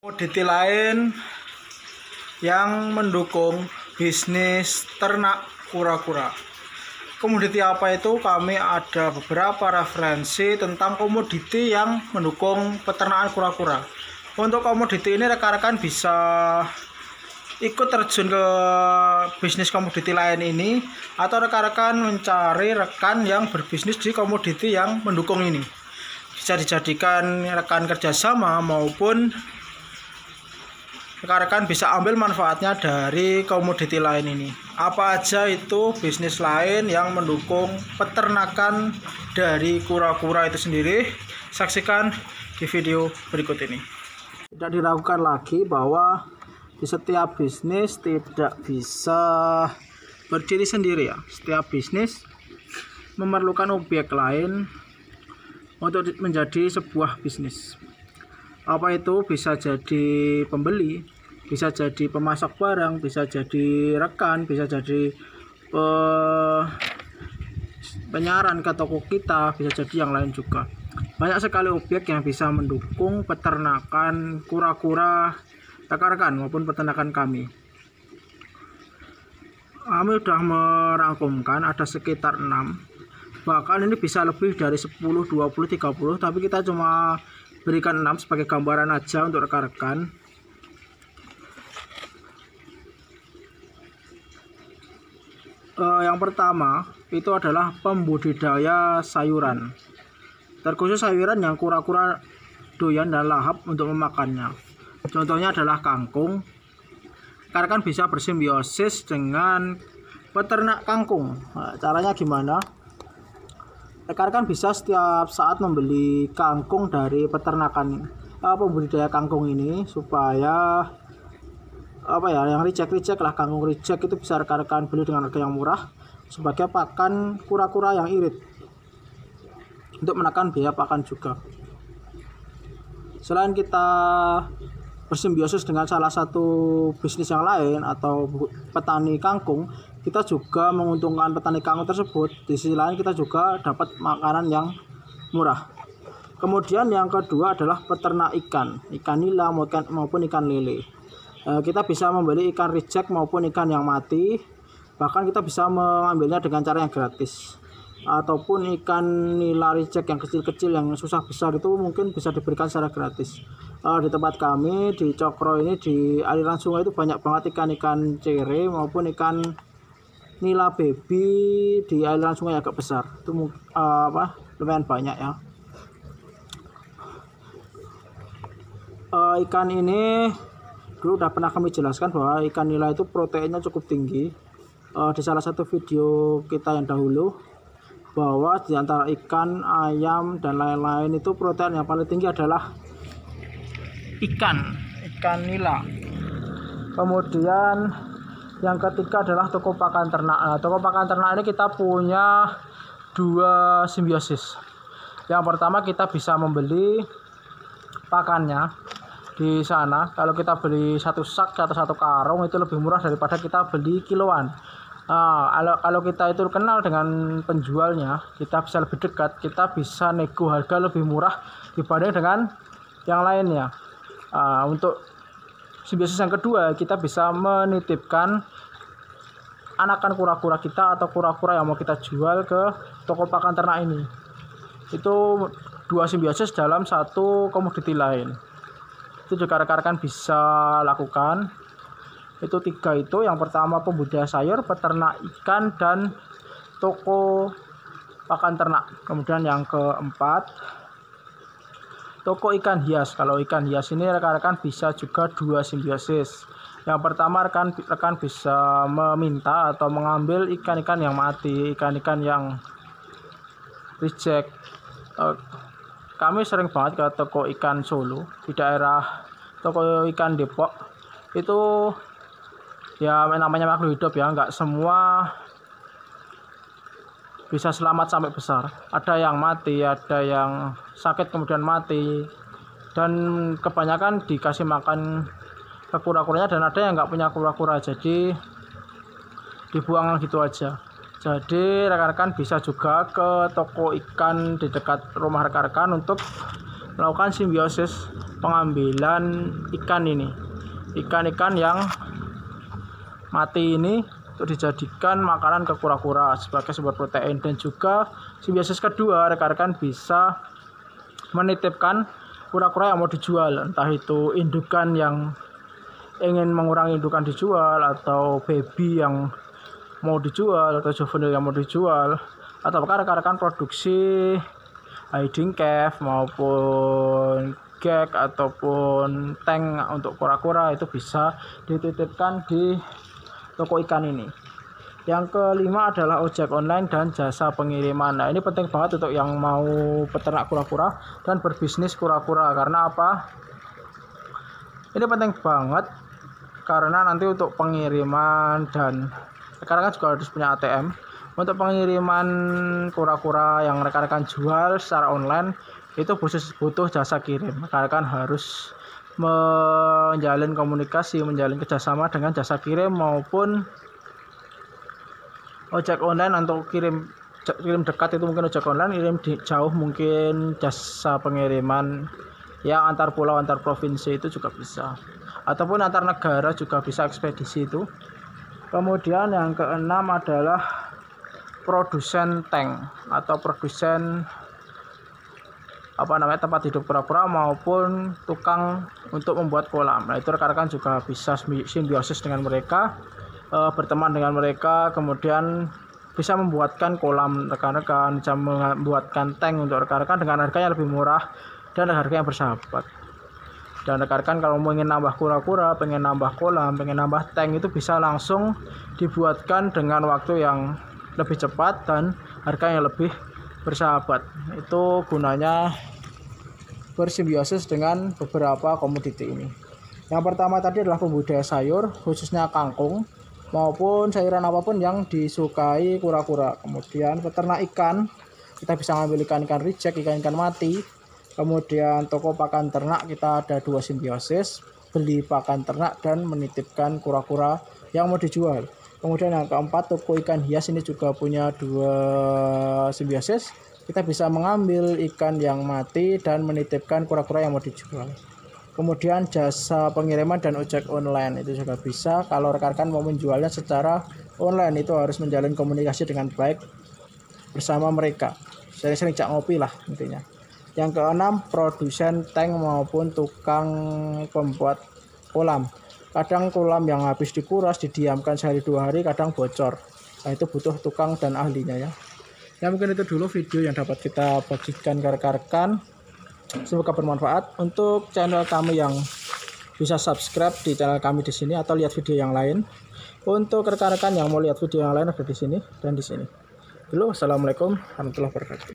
Komoditi lain yang mendukung bisnis ternak kura-kura. Komoditi apa itu? Kami ada beberapa referensi tentang komoditi yang mendukung peternakan kura-kura. Untuk komoditi ini rekan-rekan bisa ikut terjun ke bisnis komoditi lain ini, atau rekan-rekan mencari rekan yang berbisnis di komoditi yang mendukung ini. Bisa dijadikan rekan kerjasama maupun rekan-rekan bisa ambil manfaatnya dari komoditi lain ini. Apa aja itu bisnis lain yang mendukung peternakan dari kura-kura itu sendiri? Saksikan di video berikut ini. Tidak diragukan lagi bahwa di setiap bisnis tidak bisa berdiri sendiri ya. Setiap bisnis memerlukan objek lain untuk menjadi sebuah bisnis. Apa itu? Bisa jadi pembeli, bisa jadi pemasok barang, bisa jadi rekan, bisa jadi penyaran ke toko kita, bisa jadi yang lain juga. Banyak sekali objek yang bisa mendukung peternakan kura-kura rekan-rekan maupun peternakan kami. Kami sudah merangkumkan ada sekitar 6, bahkan ini bisa lebih dari 10, 20, 30, tapi kita cuma berikan 6 sebagai gambaran aja untuk rekan-rekan. Yang pertama itu adalah pembudidaya sayuran, terkhusus sayuran yang kura-kura doyan dan lahap untuk memakannya. Contohnya adalah kangkung. Rekan-rekan bisa bersimbiosis dengan peternak kangkung. Nah, caranya gimana? Rekan-rekan bisa setiap saat membeli kangkung dari peternakan pembudidaya kangkung ini, supaya yang reject lah, kangkung reject itu bisa rekan-rekan beli dengan harga yang murah sebagai pakan kura-kura yang irit, untuk menekan biaya pakan juga. Selain kita bersimbiosis dengan salah satu bisnis yang lain atau petani kangkung, kita juga menguntungkan petani kangkung tersebut. Di sisi lain kita juga dapat makanan yang murah. Kemudian yang kedua adalah peternak ikan nila maupun ikan lele. Kita bisa membeli ikan reject maupun ikan yang mati, bahkan kita bisa mengambilnya dengan cara yang gratis. Ataupun ikan nila reject yang kecil-kecil yang susah besar itu mungkin bisa diberikan secara gratis. Di tempat kami di Cokro ini, di aliran sungai itu banyak banget ikan-ikan cere maupun ikan nila baby di aliran sungai agak besar. Itu lumayan banyak ya. Ikan ini dulu udah pernah kami jelaskan bahwa ikan nila itu proteinnya cukup tinggi. Di salah satu video kita yang dahulu, bahwa di antara ikan, ayam, dan lain-lain itu protein yang paling tinggi adalah ikan nila. Kemudian yang ketiga adalah toko pakan ternak. Toko pakan ternak ini kita punya 2 simbiosis. Yang pertama, kita bisa membeli pakannya di sana. Kalau kita beli satu sak atau satu karung itu lebih murah daripada kita beli kiloan. Kalau kita itu kenal dengan penjualnya, kita bisa lebih dekat, kita bisa nego harga lebih murah dibanding dengan yang lainnya. Untuk simbiosis yang kedua, kita bisa menitipkan anakan kura-kura kita atau kura-kura yang mau kita jual ke toko pakan ternak ini. Itu 2 simbiosis dalam satu komoditi lain. Itu juga rekan-rekan bisa lakukan. Itu 3 itu. Yang pertama pembudidaya sayur, peternak ikan, dan toko pakan ternak. Kemudian yang keempat, toko ikan hias. Kalau ikan hias ini rekan-rekan bisa juga 2 simbiosis. Yang pertama, rekan bisa meminta atau mengambil ikan-ikan yang mati, ikan-ikan yang reject. Kami sering banget ke toko ikan Solo, di daerah toko ikan Depok. Itu ya namanya makhluk hidup ya, nggak semua bisa selamat sampai besar. Ada yang mati, ada yang sakit kemudian mati, dan kebanyakan dikasih makan ke kura-kuranya, dan ada yang nggak punya kura-kura, jadi dibuang gitu aja. Jadi rekan-rekan bisa juga ke toko ikan di dekat rumah rekan-rekan untuk melakukan simbiosis pengambilan ikan ini, ikan-ikan yang mati ini untuk dijadikan makanan ke kura-kura sebagai sumber protein. Dan juga simbiosis kedua, rekan-rekan bisa menitipkan kura-kura yang mau dijual, entah itu indukan yang ingin mengurangi indukan dijual, atau baby yang mau dijual, atau juvenil yang mau dijual, atau rekan-rekan produksi hiding cave maupun gag ataupun tank untuk kura-kura, itu bisa dititipkan di toko ikan ini. Yang kelima adalah ojek online dan jasa pengiriman. Nah, ini penting banget untuk yang mau peternak kura-kura dan berbisnis kura-kura. Karena apa? Ini penting banget karena nanti untuk pengiriman, dan rekan-rekan juga harus punya ATM. Untuk pengiriman kura-kura yang rekan-rekan jual secara online itu butuh jasa kirim. Rekan-rekan harus menjalin komunikasi, menjalin kerjasama dengan jasa kirim maupun ojek online. Untuk kirim dekat itu mungkin ojek online, kirim jauh mungkin jasa pengiriman yang antar pulau, antar provinsi itu juga bisa, ataupun antar negara juga bisa ekspedisi itu. Kemudian yang keenam adalah produsen tank atau produsen tempat hidup kura-kura maupun tukang untuk membuat kolam. Nah, itu rekan-rekan juga bisa simbiosis dengan mereka, berteman dengan mereka, kemudian bisa membuatkan kolam rekan-rekan, bisa membuatkan tank untuk rekan-rekan dengan harga yang lebih murah dan harga yang bersahabat. Dan rekan-rekan kalau ingin nambah kura-kura, pengen nambah kolam, pengen nambah tank, itu bisa langsung dibuatkan dengan waktu yang lebih cepat dan harga yang lebih bersahabat. Itu gunanya bersimbiosis dengan beberapa komoditi ini. Yang pertama tadi adalah pembudidaya sayur, khususnya kangkung maupun sayuran apapun yang disukai kura-kura. Kemudian peternak ikan, kita bisa ngambil ikan-ikan reject, ikan-ikan mati. Kemudian toko pakan ternak, kita ada 2 simbiosis, beli pakan ternak dan menitipkan kura-kura yang mau dijual. Kemudian yang keempat, toko ikan hias, ini juga punya 2 simbiosis. Kita bisa mengambil ikan yang mati dan menitipkan kura-kura yang mau dijual. Kemudian jasa pengiriman dan ojek online itu juga bisa. Kalau rekan-rekan mau menjualnya secara online, itu harus menjalin komunikasi dengan baik bersama mereka. Sering-sering cak ngopi lah intinya. Yang keenam, produsen tank maupun tukang pembuat kolam. Kadang kolam yang habis dikuras, didiamkan sehari 2 hari, kadang bocor. Nah, itu butuh tukang dan ahlinya ya. Ya, mungkin itu dulu video yang dapat kita bagikan ke rekan-rekan. Semoga bermanfaat. Untuk channel kami yang bisa subscribe di channel kami di sini atau lihat video yang lain. Untuk rekan-rekan yang mau lihat video yang lain ada di sini dan di sini. Dulu, assalamualaikum warahmatullahi wabarakatuh.